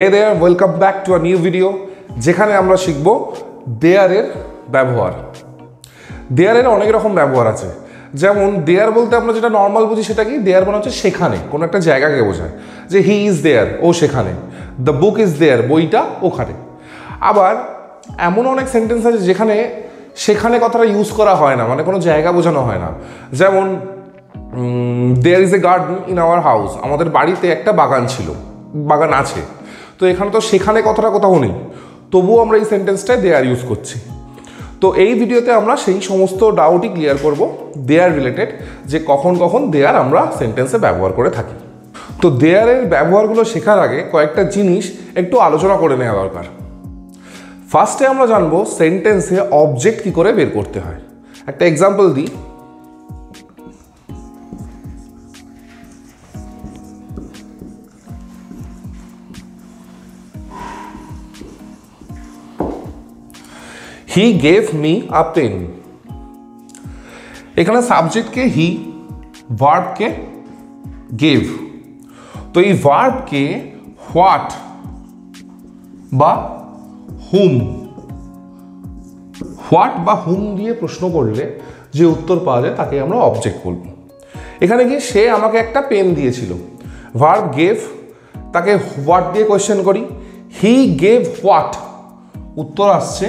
Hey there, welcome back to a new video যেখানে আমরা শিখব দেয়ারের ব্যবহার। দেয়ারের অনেক রকম ব্যবহার আছে। যেমন দেয়ার বলতে আমরা যেটা নর্মাল বুঝি সেটা কি, দেয়ার মানে হচ্ছে সেখানে, কোনো একটা জায়গাকে বোঝায়, যে হি ইজ দেয়ার, ও সেখানে, দ্য বুক ইজ দেয়ার, বইটা ওখানে। আবার এমন অনেক সেন্টেন্স আছে যেখানে সেখানে কথাটা ইউজ করা হয় না, মানে কোনো জায়গা বোঝানো হয় না। যেমন there is a garden in our house, আমাদের বাড়িতে একটা বাগান ছিল, বাগান আছে। তো এখানে তো সেখানে কথাটা কোথাও নেই, তবুও আমরা এই সেন্টেন্সটায় দেয়ার ইউজ করছি। তো এই ভিডিওতে আমরা সেই সমস্ত ডাউটই ক্লিয়ার করব দেয়ার রিলেটেড, যে কখন কখন দেয়ার আমরা সেন্টেন্সে ব্যবহার করে থাকি। তো দেয়ারের ব্যবহারগুলো শেখার আগে কয়েকটা জিনিস একটু আলোচনা করে নেওয়া দরকার। ফার্স্টে আমরা জানবো সেন্টেন্সে অবজেক্ট কী করে বের করতে হয়। একটা এক্সাম্পল দিই। He gave me a pen. এখানে সাবজেক্টকে হি, ভার্বকে গেভ। তো এই ভার্বকে হোয়াট বা হুম, হোয়াট বা হুম দিয়ে প্রশ্ন করলে যে উত্তর পাওয়া যায় তাকে আমরা অবজেক্ট বলব। এখানে কি সে আমাকে একটা পেন দিয়েছিল, ভার্ব গেভ, তাকে হোয়াট দিয়ে কোয়েশ্চেন করি, হি গেভ হোয়াট, উত্তর আসছে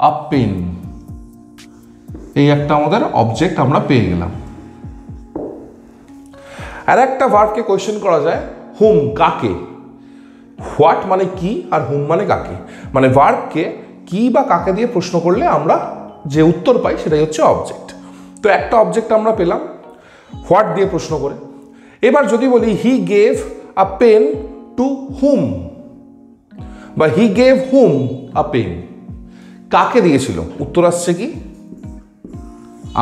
আ পেন। এই একটা আমাদের অবজেক্ট আমরা পেয়ে গেলাম। আর একটা ভার্বকে কোয়েশ্চেন করা যায় হুম, কাকে। হোয়াট মানে কি আর হুম মানে কাকে, মানে ভার্বকে কি বা কাকে দিয়ে প্রশ্ন করলে আমরা যে উত্তর পাই সেটাই হচ্ছে অবজেক্ট। তো একটা অবজেক্ট আমরা পেলাম হোয়াট দিয়ে প্রশ্ন করে। এবার যদি বলি he gave a pen to hmm, বা he gave hmm a pen, কাকে দিয়েছিল, উত্তর আসছে কি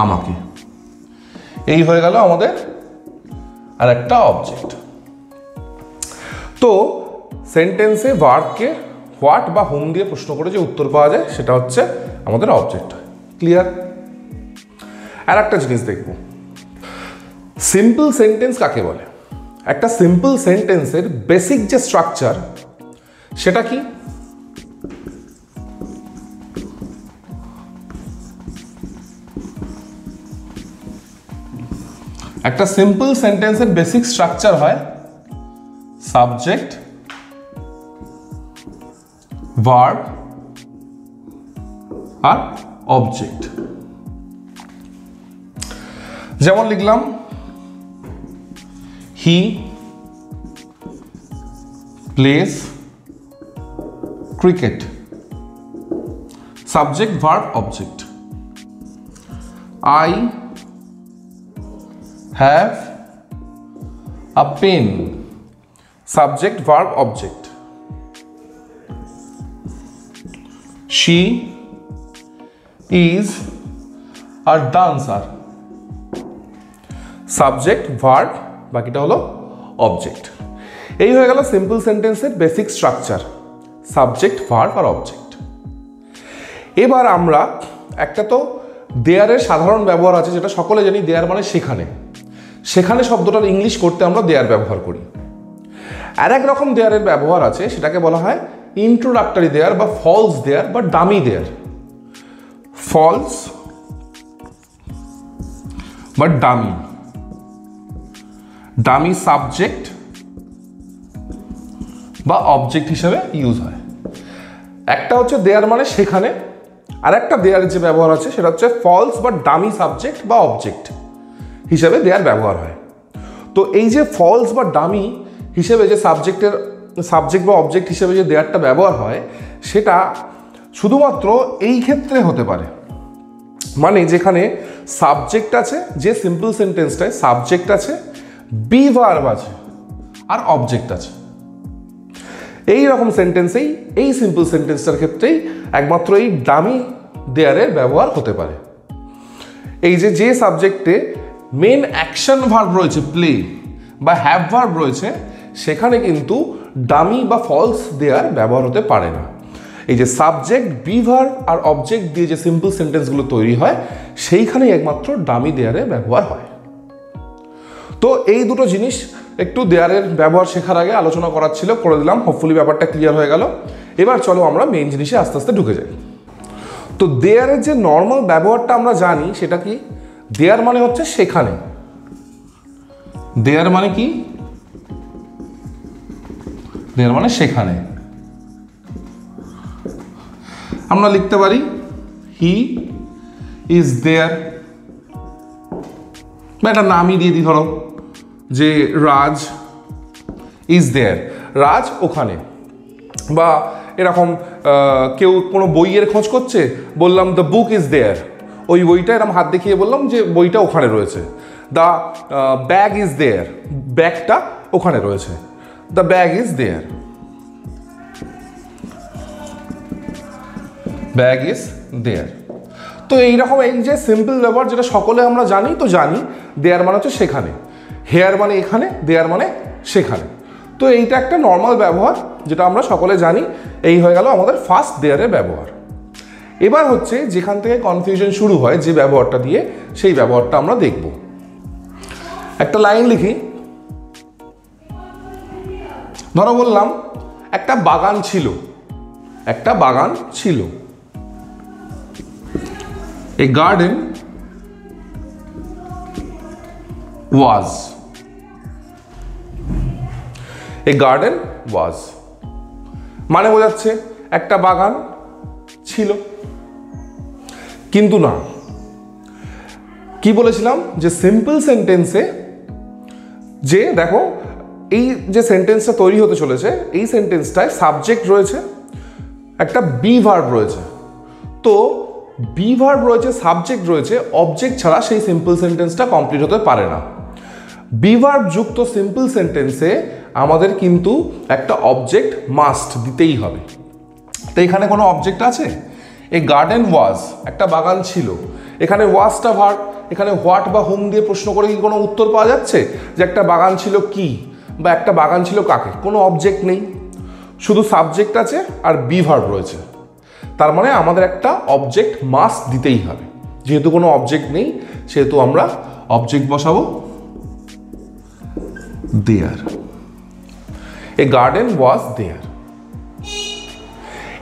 আমাকে। এই হয়ে গেল আমাদের আর একটা অবজেক্ট। তো সেন্টেন্সে ভার্বকে হোয়াট বা হুম দিয়ে প্রশ্ন করে যে উত্তর পাওয়া যায় সেটা হচ্ছে আমাদের অবজেক্ট। ক্লিয়ার? আর একটা জিনিস দেখব, সিম্পল সেন্টেন্স কাকে বলে। একটা সিম্পল সেন্টেন্সের বেসিক যে স্ট্রাকচার সেটা কি, একটা সিম্পল সেন্টেন্সের বেসিক স্ট্রাকচার হয় সাবজেক্ট, ভার্ব আর অবজেক্ট। যেমন লিখলাম he plays cricket, subject verb object. I have a pen, subject verb object. She is a dancer, subject verb, বাকিটা হলো অবজেক্ট। এই হয়ে গেল সিম্পল সেন্টেন্সের বেসিক স্ট্রাকচার, সাবজেক্ট ভার্ব আর অবজেক্ট। এবার আমরা একটা তো দেয়ারের সাধারণ ব্যবহার আছে যেটা সকলে জানি, দেয়ার মানে সেখানে। সেখানে শব্দটার ইংলিশ করতে আমরা দেয়ার ব্যবহার করি। আর এক রকম দেয়ারের ব্যবহার আছে, সেটাকে বলা হয় ইন্ট্রোডাক্টরি দেয়ার বা ফলস দেয়ার বা ডামি দেয়ার। ফলস বা ডামি, ডামি সাবজেক্ট বা অবজেক্ট হিসেবে ইউজ হয়। একটা হচ্ছে দেয়ার মানে সেখানে, আর একটা দেয়ারের যে ব্যবহার আছে সেটা হচ্ছে ফলস বা ডামি সাবজেক্ট বা অবজেক্ট হিসেবে দেয়ার ব্যবহার হয়। তো এই যে ফলস বা ডামি হিসেবে যে সাবজেক্ট বা অবজেক্ট হিসেবে যে দেয়ারটা ব্যবহার হয় সেটা শুধুমাত্র এই ক্ষেত্রে হতে পারে, মানে যেখানে সাবজেক্ট আছে, যে সিম্পল সেন্টেন্সটায় সাবজেক্ট আছে, বি ভার্ব আছে আর অবজেক্ট আছে। এই রকম সেন্টেন্সেই, এই সিম্পল সেন্টেন্সটার ক্ষেত্রেই একমাত্র এই ডামি দেয়ারের ব্যবহার হতে পারে। এই যে সাবজেক্টে মেন অ্যাকশন ভার্ব রয়েছে, প্লে বা হ্যাভ ভার্ব রয়েছে, সেখানে কিন্তু ডামি বা ফলস দেয়ার ব্যবহার হতে পারে না। এই যে সাবজেক্ট, বি ভার্ব আর অবজেক্ট দিয়ে যে সিম্পল সেন্টেন্সগুলো তৈরি হয় সেইখানেই একমাত্র ডামি দেয়ারের ব্যবহার হয়। তো এই দুটো জিনিস একটু দেয়ারের ব্যবহার শেখার আগে আলোচনা করার ছিল, করে দিলাম। হোপফুলি ব্যাপারটা ক্লিয়ার হয়ে গেল। এবার চলো আমরা মেইন জিনিসে আস্তে আস্তে ঢুকে যাই। তো দেয়ারের যে নর্মাল ব্যবহারটা আমরা জানি সেটা কি? দেয়ার মানে হচ্ছে সেখানে। দেয়ার মানে কি? দেয়ার মানে সেখানে। আমরা লিখতে পারি হি ইজ দেয়ার, বা একটা নামই দিয়ে দিই, ধরো যে রাজ ইজ দেয়ার, রাজ ওখানে। বা এরকম কেউ কোনো বইয়ের খোঁজ করছে, বললাম দ্য বুক ইজ দেয়ার, ওই বইটা এরকম হাত দেখিয়ে বললাম যে বইটা ওখানে রয়েছে। দ্য ব্যাগ ইজ দেয়ার, ব্যাগটা ওখানে রয়েছে। The bag is there, bag is there. তো এইরকম এই যে সিম্পল ব্যবহার যেটা সকলে আমরা জানি, তো জানি দেয়ার মানে হচ্ছে সেখানে, হেয়ার মানে এখানে, দেয়ার মানে সেখানে। তো এইটা একটা নর্মাল ব্যবহার যেটা আমরা সকলে জানি। এই হয়ে গেল আমাদের ফার্স্ট দেয়ারের ব্যবহার। এবার হচ্ছে যেখান থেকে কনফিউশন শুরু হয় যে ব্যবহারটা দিয়ে, সেই ব্যবহারটা আমরা দেখব। একটা লাইন লিখি। ধরো বললাম একটা বাগান ছিল, একটা বাগান ছিল। A garden was, a garden was মানে বোঝাচ্ছে একটা বাগান ছিল। কিন্তু না, কি বলেছিলাম যে সিম্পল সেন্টেন্সে, যে দেখো এই যে সেন্টেন্সটা তৈরি হতে চলেছে, এই সেন্টেন্সটায় সাবজেক্ট রয়েছে, একটা বি ভার্ব রয়েছে। তো বি ভার্ব রয়েছে, সাবজেক্ট রয়েছে, অবজেক্ট ছাড়া সেই সিম্পল সেন্টেন্সটা কমপ্লিট হতে পারে না। বি ভার্ব যুক্ত সিম্পল সেন্টেন্সে আমাদের কিন্তু একটা অবজেক্ট মাস্ট দিতেই হবে। তো এখানে কোনো অবজেক্ট আছে? এ গার্ডেন ওয়াজ, একটা বাগান ছিল। এখানে ওয়াজটা ভার্ব, এখানে হোয়াট বা হোম দিয়ে প্রশ্ন করে কি কোনো উত্তর পাওয়া যাচ্ছে যে একটা বাগান ছিল কি, বা একটা বাগান ছিল কাকে? কোনো অবজেক্ট নেই, শুধু সাবজেক্ট আছে আর বি ভার্ব রয়েছে। তার মানে আমাদের একটা অবজেক্ট মাস্ট দিতেই হবে। যেহেতু কোনো অবজেক্ট নেই, সেহেতু আমরা অবজেক্ট বসাবো দেয়ার। এ গার্ডেন ওয়াজ দেয়ার।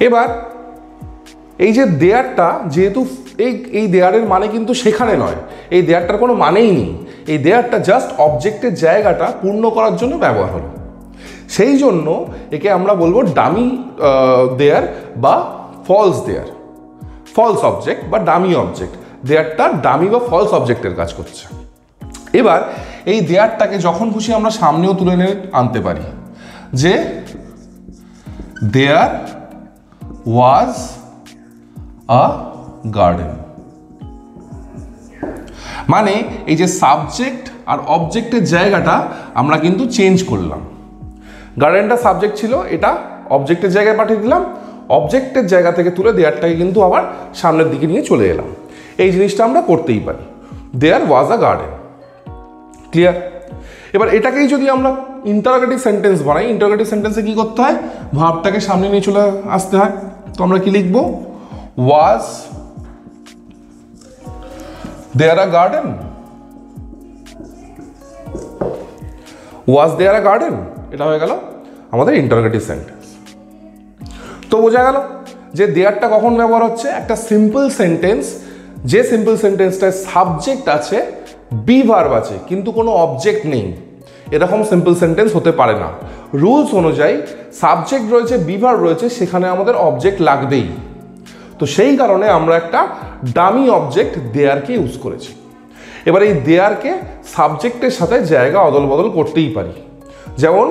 এবার এই যে দেয়ারটা, যেহেতু এই দেয়ারের মানে কিন্তু সেখানে নয়, এই দেয়ারটার কোনো মানেই নেই। এই দেয়ারটা জাস্ট অবজেক্টের জায়গাটা পূর্ণ করার জন্য ব্যবহার হলো। সেই জন্য একে আমরা বলবো ডামি দেয়ার বা ফলস দেয়ার, ফলস অবজেক্ট বা ডামি অবজেক্ট। দেয়ারটা ডামি বা ফলস অবজেক্টের কাজ করছে। এবার এই দেয়ারটাকে যখন খুশি আমরা সামনেও তুলে নিয়ে আনতে পারি, যে দেয়ার ওয়াজ আ গার্ডেন। মানে এই যে সাবজেক্ট আর অবজেক্টের জায়গাটা আমরা কিন্তু চেঞ্জ করলাম। গার্ডেনটা সাবজেক্ট ছিল, এটা অবজেক্টের জায়গায় পাঠিয়ে দিলাম। অবজেক্টের জায়গা থেকে তুলে দেয়ারটাকে কিন্তু আবার সামনের দিকে নিয়ে চলে এলাম। এই জিনিসটা আমরা করতেই পারি। দেয়ার ওয়াজ আ গার্ডেন। ক্লিয়ার? এবার এটাকেই যদি আমরা ইন্টারোগেটিভ সেন্টেন্স বানাই, ইন্টারোগেটিভ সেন্টেন্সে কি করতে হয়? ভার্বটাকে সামনে নিয়ে চলে আসতে হয়। তো আমরা কি লিখবো? Was there a garden, was there a garden. এটা হয়ে গেল আমাদের ইন্টারোগেটিভ সেন্টেন্স। তো বোঝা গেল যে দেয়ারটা কখন ব্যবহার হচ্ছে? একটা সিম্পল সেন্টেন্স, যে সিম্পল সেন্টেন্সটায় সাবজেক্ট আছে, বি ভার্ব আছে, কিন্তু কোনো অবজেক্ট নেই, এরকম সিম্পল সেন্টেন্স হতে পারে না। রুলস অনুযায়ী সাবজেক্ট রয়েছে, বি ভার্ব রয়েছে, সেখানে আমাদের অবজেক্ট লাগবেই। তো সেই কারণে আমরা একটা ডামি অবজেক্ট দেয়ারকে ইউজ করেছি। এবার এই দেয়ারকে সাবজেক্টের সাথে জায়গা অদল বদল করতেই পারি। যেমন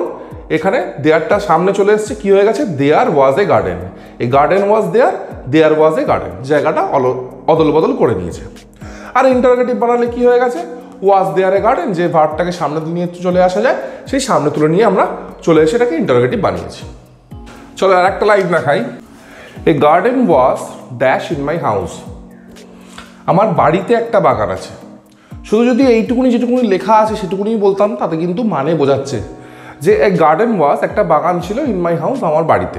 এখানে দেয়ারটা সামনে চলে এসছে, কি হয়ে গেছে? There was a garden. A garden was there, there was a garden, জায়গাটা অদল বদল করে নিয়েছে। আর ইন্টারোগেটিভ বানালে কি হয়ে গেছে? ওয়াজ দেয়ার এ গার্ডেন, যে ভার্বটাকে সামনে নিয়ে চলে আসা যায়, সেই সামনে তুলে নিয়ে আমরা চলে এসে এটাকে ইন্টারোগেটিভ বানিয়েছি। চলো আর একটা লাইন দেখাই। এ garden was dash in my house. আমার বাড়িতে একটা বাগান আছে। শুধু যদি এইটুকুনি যেটুকুনি লেখা আছে সেটুকুনি বলতাম, তাতে কিন্তু মানে বোঝাচ্ছে যে এ গার্ডেন ওয়াজ, একটা বাগান ছিল, ইন মাই হাউস, আমার বাড়িতে।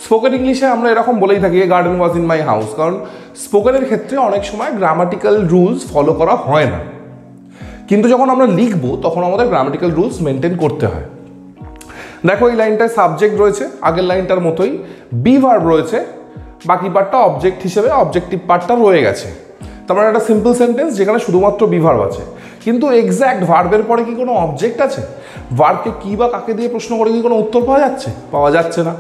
স্পোকেন ইংলিশে আমরা এরকম বলেই থাকি এ garden was in my house, কারণ স্পোকেনের ক্ষেত্রে অনেক সময় গ্রামাটিক্যাল রুলস ফলো করা হয় না। কিন্তু যখন আমরা লিখবো তখন আমাদের গ্রামাটিক্যাল রুলস মেনটেন করতে হয়। দেখো এই লাইনটায় সাবজেক্ট রয়েছে আগের লাইনটার মতোই, বি ভার্ব রয়েছে, বাকি পার্টটা অবজেক্ট হিসেবে অবজেক্টিভ পার্টটা রয়ে গেছে। তার মানে একটা সিম্পল সেন্টেন্স যেখানে শুধুমাত্র বি ভার্ব আছে, কিন্তু এক্স্যাক্ট ভার্বের পরে কি কোনো অবজেক্ট আছে? ভার্বকে কি বা কাকে দিয়ে প্রশ্ন করে কি কোনো উত্তর পাওয়া যাচ্ছে? পাওয়া যাচ্ছে না,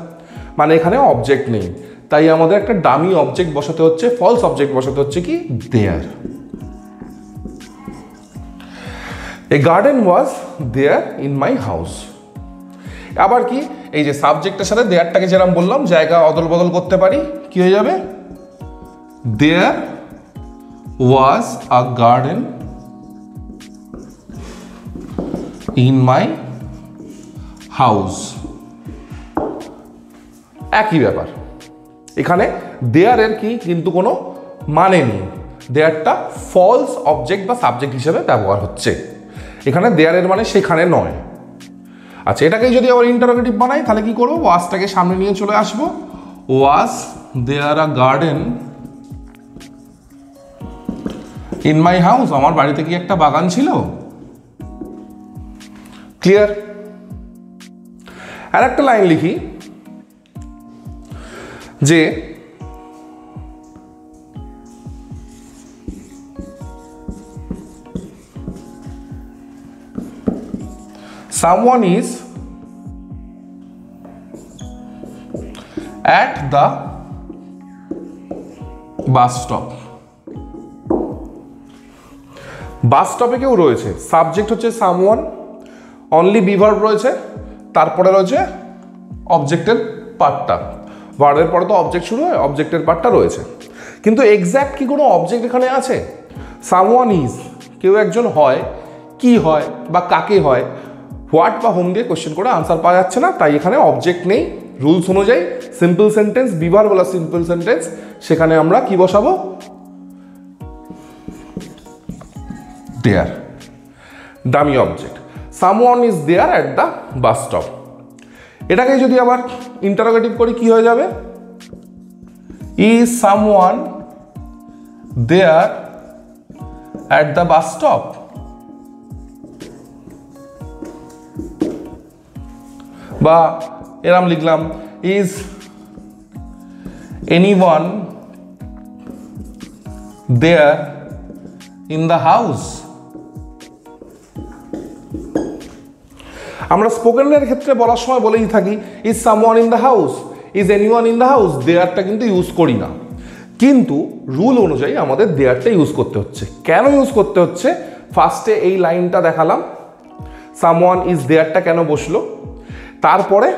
মানে এখানে অবজেক্ট নেই। তাই আমাদের একটা ডামি অবজেক্ট বসাতে হচ্ছে, ফলস অবজেক্ট বসাতে হচ্ছে কি there. A garden was there in my house. আবার কি এই যে সাবজেক্টের সাথে দেয়ারটাকে যেরকম বললাম জায়গা অদল বদল করতে পারি, কি হয়ে যাবে? There was a garden in my house. একই ব্যাপার, এখানে দেয়ারের কি কিন্তু কোনো মানে নেই, দেয়ারটা ফলস অবজেক্ট বা সাবজেক্ট হিসেবে ব্যবহার হচ্ছে। এখানে দেয়ারের মানে সেখানে নয়। আচ্ছা, এটাকেই যদি আবার ইন্টারোগেটিভ বানাই তাহলে কি করবো? ওয়াজটাকে সামনে নিয়ে চলে আসবো। Was there a garden in my house. আমার বাড়িতে কি একটা বাগান ছিল? ক্লিয়ার? আর একটা লাইন লিখি যে someone is at the bus stop. বাস স্টপে কেউ রয়েছে, সাবজেক্ট হচ্ছে সামওয়ান, অনলি বি ভার্ব রয়েছে, তারপরে রয়েছে অবজেক্টের পার্টটা। ভার্বের পরে তো অবজেক্ট শুরু হয়, অবজেক্টের পার্টটা রয়েছে, কিন্তু এক্স্যাক্ট কি কোনো অবজেক্ট এখানে আছে? সামওয়ান ইজ, কেউ একজন হয়, কি হয় বা কাকে হয়, হোয়াট বা হোম দিয়ে কোশ্চেন করে আনসার পাওয়া যাচ্ছে না, তাই এখানে অবজেক্ট নেই। রুলস অনুযায়ী সিম্পল সেন্টেন্স, বি ভার্ব বলা সিম্পল সেন্টেন্স, সেখানে আমরা কি বসাবো? There. Dummy object, someone is there at the bus stop. এটাকে যদি আবার ইন্টারোগেটিভ করি কি হয়ে যাবে? Is someone there at the bus stop. বা এরম লিখলাম, is anyone there in the house. আমরা স্পোকেনের ক্ষেত্রে বলার সময় বলেই থাকি is someone in the house, is anyone in the house, দেয়ারটা কিন্তু ইউজ করি না। কিন্তু রুল অনুযায়ী আমাদের দেয়ারটা ইউজ করতে হচ্ছে। কেন ইউজ করতে হচ্ছে? ফার্স্টে এই লাইনটা দেখালাম, সামওয়ান ইজ দেয়ারটা কেন বসলো, তারপরে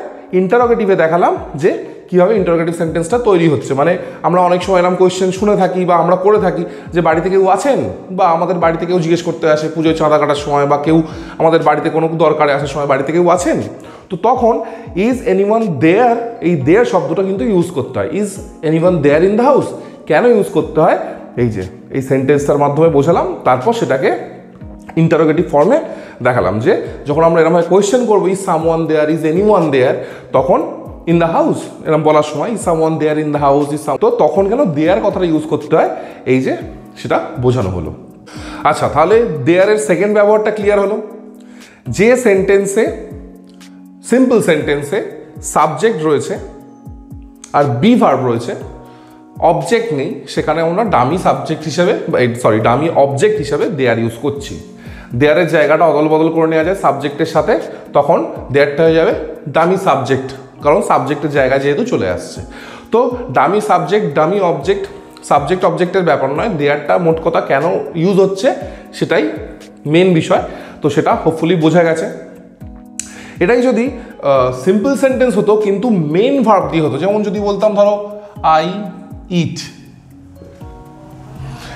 ইন্টারোগেটিভে দেখালাম যে কীভাবে ইন্টারোগেটিভ সেন্টেন্সটা তৈরি হচ্ছে। মানে আমরা অনেক সময় এরকম কোয়েশ্চেন শুনে থাকি বা আমরা করে থাকি যে বাড়িতে কেউ আছেন, বা আমাদের বাড়িতে কেউ জিজ্ঞেস করতে আসে পুজোয় চাঁদা কাটার সময়, বা কেউ আমাদের বাড়িতে কোনো দরকারে আসার সময় বাড়িতে কেউ আছেন, তো তখন ইজ এনিওয়ান দেয়ার, এই দেয়ার শব্দটা কিন্তু ইউজ করতে হয়। Is anyone there in the house কেন ইউজ করতে হয়? এই যে এই সেন্টেন্সটার মাধ্যমে বোঝালাম, তারপর সেটাকে ইন্টারোগেটিভ ফর্মে দেখালাম যে যখন আমরা এরকমভাবে কোয়েশ্চেন করবো is someone there, is anyone there, তখন ইন দ্য হাউস এরকম বলার সময় is someone there in the house, is তো তখন কেন দেয়ার কথাটা ইউজ করতে হয়, এই যে সেটা বোঝানো হলো। আচ্ছা, তাহলে দেয়ারের সেকেন্ড ব্যবহারটা ক্লিয়ার হলো। যে সেন্টেন্সে, সিম্পল সেন্টেন্সে সাবজেক্ট রয়েছে আর বি ভার্ব রয়েছে, অবজেক্ট নেই, সেখানে আমরা ডামি সাবজেক্ট হিসেবে ডামি অবজেক্ট হিসেবে দেয়ার ইউজ করছি। দেয়ারের জায়গাটা অদল বদল করে নেওয়া যায় সাবজেক্টের সাথে, তখন দেয়ারটা হয়ে যাবে ডামি সাবজেক্ট, কারণ সাবজেক্টের জায়গা যেহেতু চলে আসছে। তো dummy subject, dummy object, subject অবজেক্টের ব্যাপার নয়, দেয়ারটা মোট কথা কেন ইউজ হচ্ছে সেটাই মেন বিষয়। তো সেটা হোপফুলি বোঝা গেছে। এটাই যদি সিম্পল সেন্টেন্স হতো কিন্তু মেন ভার্ব দিয়ে হতো, যেমন যদি বলতাম ধরো আই ইট,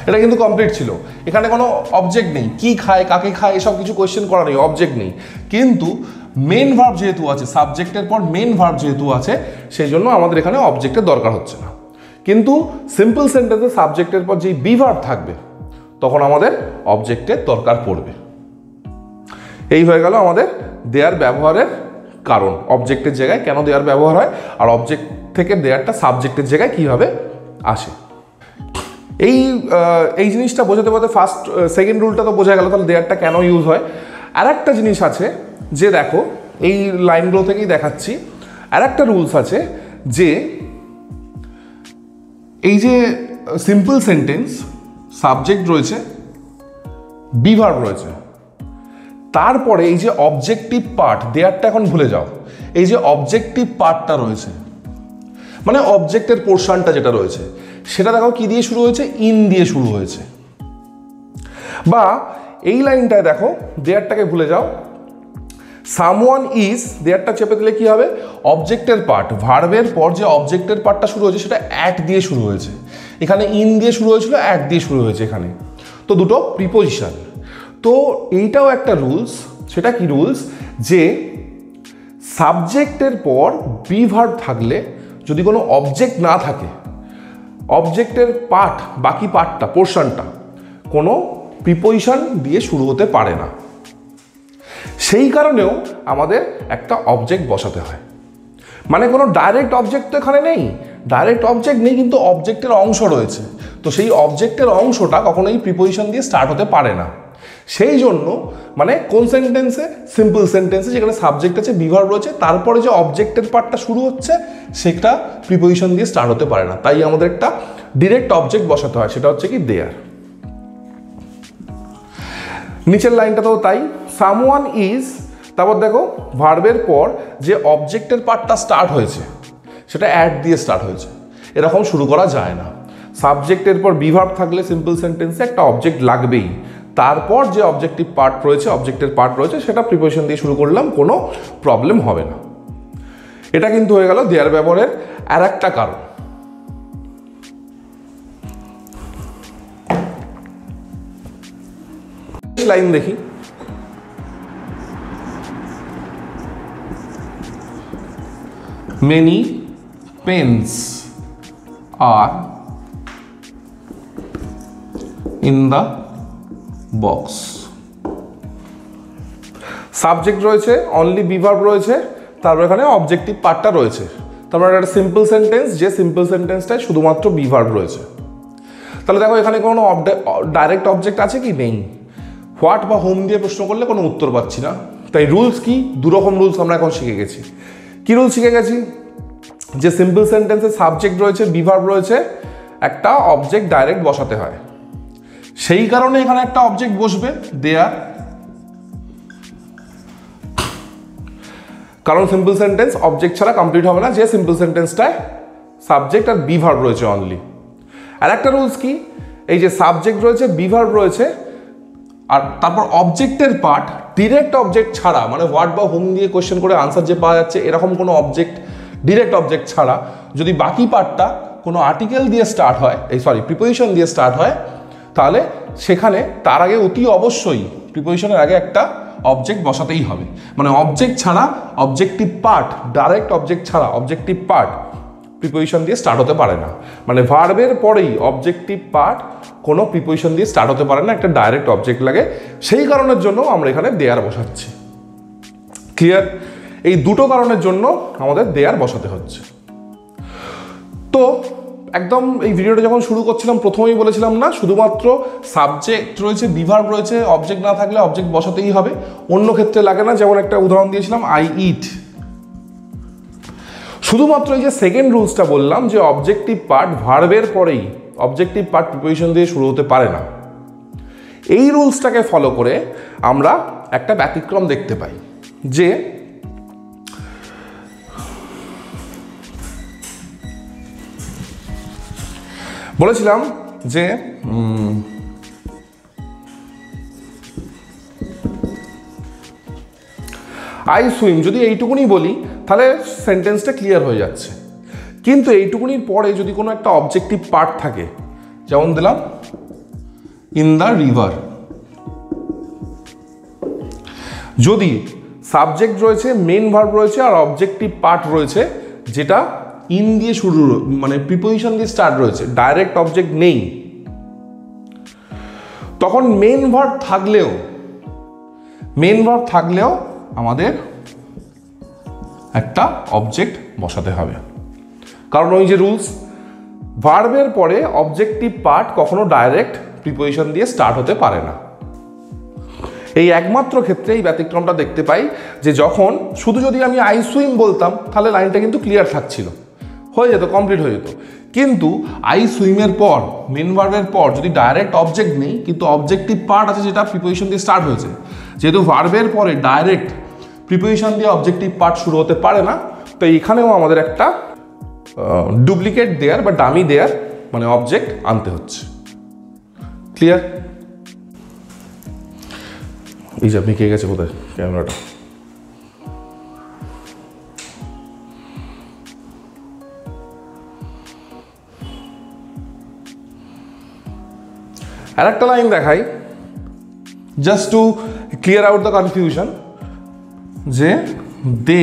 এটা কিন্তু কমপ্লিট ছিল, এখানে কোনো অবজেক্ট নেই, কি খায় কাকে খায় এসব কিছু কোয়েশ্চেন করা নেই, অবজেক্ট নেই, কিন্তু মেন ভার্ব যেহেতু আছে, সাবজেক্টের পর মেন ভার্ব যেহেতু আছে, সেই জন্য আমাদের এখানে অবজেক্টের দরকার হচ্ছে না। কিন্তু সিম্পল সেন্টেন্সে সাবজেক্টের পর যেই বি ভার্ব থাকবে তখন আমাদের অবজেক্টের দরকার পড়বে। এই হয়ে গেল আমাদের দেয়ার ব্যবহারের কারণ, অবজেক্টের জায়গায় কেন দেয়ার ব্যবহার হয়, আর অবজেক্ট থেকে দেয়ারটা সাবজেক্টের জায়গায় কিভাবে আসে। এই জিনিসটা বোঝাতে বোঝাতে সেকেন্ড রুলটা তো বোঝা গেল, তাহলে দেয়ারটা কেন ইউজ হয়। আর একটা জিনিস আছে যে দেখো এই লাইনগুলো থেকেই দেখাচ্ছি, আর একটা রুলস আছে যে এই যে সিম্পল সেন্টেন্স, সাবজেক্ট রয়েছে, বি ভার্ব রয়েছে, তারপরে এই যে অবজেক্টিভ পার্ট, দেয়ারটা এখন ভুলে যাও, এই যে অবজেক্টিভ পার্টটা রয়েছে মানে অবজেক্টের পোর্শনটা যেটা রয়েছে সেটা দেখো কি দিয়ে শুরু হয়েছে, ইন দিয়ে শুরু হয়েছে। বা এই লাইনটায় দেখো দেয়ারটাকে ভুলে যাও, সামওয়ান ইজ, দেয়ারটা চেপে দিলে কি হবে, অবজেক্টের পার্ট, ভার্বের পর যে অবজেক্টের পার্টটা শুরু হয়েছে সেটা অ্যাট দিয়ে শুরু হয়েছে, এখানে ইন দিয়ে শুরু হয়েছিল, অ্যাট দিয়ে শুরু হয়েছে এখানে, তো দুটো প্রিপোজিশন। তো এইটাও একটা রুলস, সেটা কি রুলস, যে সাবজেক্টের পর বি ভার্ব থাকলে যদি কোনো অবজেক্ট না থাকে, অবজেক্টের পার্ট, বাকি পার্টটা, পোর্শনটা কোনো প্রিপোজিশন দিয়ে শুরু হতে পারে না। সেই কারণেও আমাদের একটা অবজেক্ট বসাতে হয়, মানে কোনো ডাইরেক্ট অবজেক্ট তো এখানে নেই, ডাইরেক্ট অবজেক্ট নেই কিন্তু অবজেক্টের অংশ রয়েছে, তো সেই অবজেক্টের অংশটা কখনোই প্রিপোজিশন দিয়ে স্টার্ট হতে পারে না। সেই জন্য মানে কোন সেন্টেন্সে, সিম্পল সেন্টেন্সে যেখানে সাবজেক্ট আছে, বি ভার্ব রয়েছে, তারপরে যে অবজেক্টের পার্টটা শুরু হচ্ছে সেটা প্রিপোজিশন দিয়ে স্টার্ট হতে পারে না, তাই আমাদের একটা ডিরেক্ট অবজেক্ট বসাতে হয়, সেটা হচ্ছে কি দেয়ার। নিচের লাইনটাতেও তাই, সামওয়ান ইজ, তারপর দেখো ভার্বের পর যে অবজেক্টের পার্টটা স্টার্ট হয়েছে সেটা অ্যাট দিয়ে স্টার্ট হয়েছে, এরকম শুরু করা যায় না। সাবজেক্টের পর বি ভার্ব থাকলে সিম্পল সেন্টেন্সে একটা অবজেক্ট লাগবেই, তারপর যে অবজেক্টিভ পার্ট রয়েছে, অবজেক্টের পার্ট রয়েছে সেটা প্রিপোজিশন দিয়ে শুরু করলাম, কোনো প্রবলেম হবে না। এটা কিন্তু হয়ে গেল দেয়ার ব্যবহারের আর একটা কারণ। লাইন দেখি, many pens are in the box। Subject রয়েছে, অনলি বি ভার্ব রয়েছে, তারপর এখানে অবজেক্টিভ পার্টটা রয়েছে, তারপর একটা সিম্পল সেন্টেন্স, যে সিম্পল সেন্টেন্সটায় শুধুমাত্র বি ভার্ব রয়েছে। তাহলে দেখো এখানে কোনো ডাইরেক্ট অবজেক্ট আছে কি, নেই। হোয়াট বা হোম দিয়ে প্রশ্ন করলে কোনো উত্তর পাচ্ছি না, তাই রুলস কি, দুরকম রুলস আমরা এখন শিখে গেছি। কি রুলস শিখে গেছি, যে সিম্পল সেন্টেন্সে সাবজেক্ট রয়েছে, বি ভার্ব রয়েছে, একটা অবজেক্ট ডাইরেক্ট বসাতে হয়, সেই কারণে এখানে একটা অবজেক্ট বসবে দেয়ার, কারণ সিম্পল সেন্টেন্স অবজেক্ট ছাড়া কমপ্লিট হবে না, যে সিম্পল সেন্টেন্সটায় সাবজেক্ট আর বি ভার্ব রয়েছে অনলি। আর একটা রুলস কি, এই যে সাবজেক্ট রয়েছে, বি ভার্ব রয়েছে, আর তারপর অবজেক্টের পার্ট ডিরেক্ট অবজেক্ট ছাড়া, মানে হোয়াট বা হোম দিয়ে কোয়েশ্চেন করে আনসার যে পাওয়া যাচ্ছে এরকম কোনো অবজেক্ট, ডিরেক্ট অবজেক্ট ছাড়া যদি বাকি পার্টটা কোনো আর্টিকেল দিয়ে স্টার্ট হয়, প্রিপোজিশন দিয়ে স্টার্ট হয়, তাহলে সেখানে তার আগে অতি অবশ্যই প্রিপোজিশনের আগে একটা অবজেক্ট বসাতেই হবে। মানে অবজেক্ট ছাড়া, অবজেক্টিভ পার্ট, ডাইরেক্ট অবজেক্ট ছাড়া অবজেক্টিভ পার্ট প্রিপোজিশন দিয়ে স্টার্ট হতে পারে না, মানে ভার্বের পরেই অবজেক্টিভ পার্ট কোনো প্রিপোজিশন দিয়ে স্টার্ট হতে পারে না, একটা ডাইরেক্ট অবজেক্ট লাগে, সেই কারণের জন্য আমরা এখানে দেয়ার বসাচ্ছি। ক্লিয়ার? এই দুটো কারণের জন্য আমাদের দেয়ার বসাতে হচ্ছে। তো একদম এই ভিডিওটা যখন শুরু করছিলাম প্রথমেই বলেছিলাম না, শুধুমাত্র সাবজেক্ট রয়েছে, বি ভার্ব রয়েছে, অবজেক্ট না থাকলে অবজেক্ট বসাতেই হবে, অন্য ক্ষেত্রে লাগে না। যেমন একটা উদাহরণ দিয়েছিলাম, আই ইট। শুধুমাত্র এই যে সেকেন্ড রুলসটা বললাম যে অবজেক্টিভ পার্ট ভার্বের পরেই, অবজেক্টিভ পার্ট প্রিপোজিশন দিয়ে শুরু হতে পারে না, এই রুলসটাকে ফলো করে আমরা একটা ব্যতিক্রম দেখতে পাই, যে বলেছিলাম যে আই সুইম, যদি এইটুকুনি বলি তাহলে সেন্টেন্সটা ক্লিয়ার হয়ে যাচ্ছে, কিন্তু এইটুকুনির পরে যদি কোনো একটা অবজেক্টিভ পার্ট থাকে, যেমন দিলাম ইন দ্য রিভার, যদি সাবজেক্ট রয়েছে, মেন ভার্ব রয়েছে আর অবজেক্টিভ পার্ট রয়েছে যেটা ইন দিয়ে শুরু, মানে প্রিপোজিশন দিয়ে স্টার্ট রয়েছে, ডাইরেক্ট অবজেক্ট নেই, তখন মেন ভার্ব থাকলেও আমাদের একটা অবজেক্ট বসাতে হবে, কারণ ওই যে রুলস, ভার্বের পরে অবজেক্টিভ পার্ট কখনো ডাইরেক্ট প্রিপোজিশন দিয়ে স্টার্ট হতে পারে না। এই একমাত্র ক্ষেত্রে এই ব্যতিক্রমটা দেখতে পাই যে যখন শুধু যদি আমি আই সুইম বলতাম তাহলে লাইনটা কিন্তু ক্লিয়ার থাকছিল, হয়ে যেত, কমপ্লিট হয়ে যেত। কিন্তু আই সুইমের পর মেন ভার্বের পর যদি ডাইরেক্ট অবজেক্ট নেই কিন্তু অবজেক্টিভ পার্ট আছে যেটা প্রিপোজিশন দিয়ে স্টার্ট হয়েছে, যেহেতু ভার্বের পরে ডাইরেক্ট প্রিপোজিশন দিয়ে অবজেক্টিভ পার্ট শুরু হতে পারে না, তো এইখানেও আমাদের একটা ডুপ্লিকেট দেয়ার বা ডামি দেয়ার মানে অবজেক্ট আনতে হচ্ছে। ক্লিয়ার? এই যে আপনি কে গেছে কোথায় ক্যামেরাটা? আর একটা লাইন দেখাই just to clear out the confusion, যে they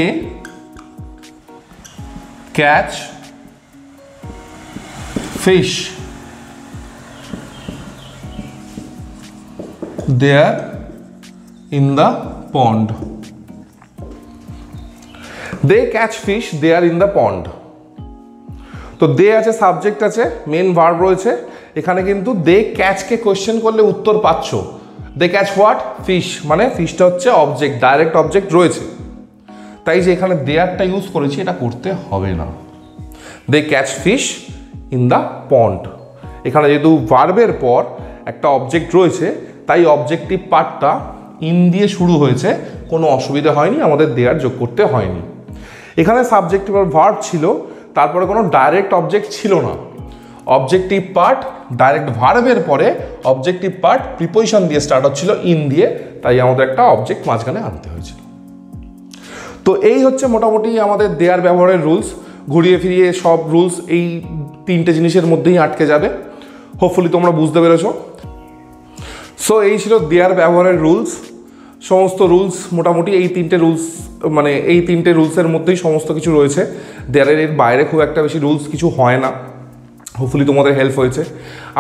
catch fish there in the pond. They catch fish there in the pond. তো দে আছে, সাবজেক্ট আছে, মেন ভার্ব রয়েছে। এখানে কিন্তু দে ক্যাচকে কোয়েশ্চেন করলে উত্তর পাচ্ছ। দে ক্যাচ হোয়াট? ফিশ, মানে ফিশটা হচ্ছে অবজেক্ট, ডাইরেক্ট অবজেক্ট রয়েছে, তাই যে এখানে দেয়ারটা ইউজ করেছি এটা করতে হবে না। They catch fish in the pond, এখানে যেহেতু ভার্বের পর একটা অবজেক্ট রয়েছে তাই অবজেক্টিভ পার্টটা ইন দিয়ে শুরু হয়েছে, কোনো অসুবিধা হয়নি, আমাদের দেয়ার যোগ করতে হয়নি। এখানে সাবজেক্টিভ আর ভার্ব ছিল, তারপরে কোনো ডাইরেক্ট অবজেক্ট ছিল না। অবজেক্টিভ পার্ট ডাইরেক্ট ভার্বের পরে অবজেক্টিভ পার্ট প্রিপোজিশন দিয়ে স্টার্ট হচ্ছিল ইন দিয়ে, তাই আমাদের একটা অবজেক্ট মাঝখানে আনতে হয়েছিল। তো এই হচ্ছে মোটামুটি আমাদের দেয়ার ব্যবহারের রুলস। ঘুরিয়ে ফিরিয়ে সব রুলস এই তিনটে জিনিসের মধ্যেই আটকে যাবে। হোপফুলি তোমরা বুঝতে পেরেছো। সো এই ছিল দেয়ার ব্যবহারের রুলস। সমস্ত রুলস মোটামুটি এই তিনটে রুলস, মানে এই তিনটে রুলসের মধ্যেই সমস্ত কিছু রয়েছে। দেয়ারের এর বাইরে খুব একটা বেশি রুলস কিছু হয় না। হোপফুলি তোমাদের হেল্প হয়েছে।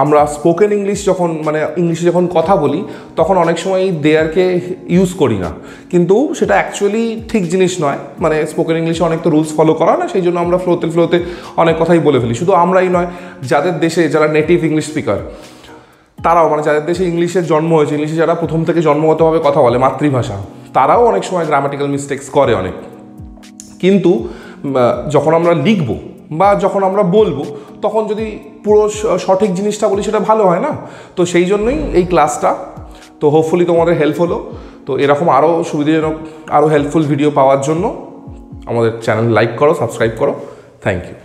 আমরা স্পোকেন ইংলিশ যখন মানে ইংলিশে যখন কথা বলি তখন অনেক সময় এই দেয়ারকে ইউজ করি না, কিন্তু সেটা অ্যাকচুয়ালি ঠিক জিনিস নয়। মানে স্পোকেন ইংলিশে অনেক তো রুলস ফলো করা না, সেই জন্য আমরা ফ্লোতে অনেক কথাই বলে ফেলি। শুধু আমরাই নয়, যাদের দেশে যারা নেটিভ ইংলিশ স্পিকার তারাও, মানে যাদের দেশে ইংলিশের জন্ম হয়েছে, ইংলিশে যারা প্রথম থেকে জন্মগতভাবে কথা বলে, মাতৃভাষা, তারাও অনেক সময় গ্রামাটিক্যাল মিস্টেক্স করে অনেক। কিন্তু যখন আমরা লিখবো বা যখন আমরা বলবো তখন যদি পুরো সঠিক জিনিসটা বলি সেটা ভালো হয় না। তো সেই জন্যই এই ক্লাসটা। তো হোপফুলি তোমাদের হেল্প হলো। তো এরকম আরও সুবিধাজনক আরও হেল্পফুল ভিডিও পাওয়ার জন্য আমাদের চ্যানেল লাইক করো, সাবস্ক্রাইব করো। Thank you.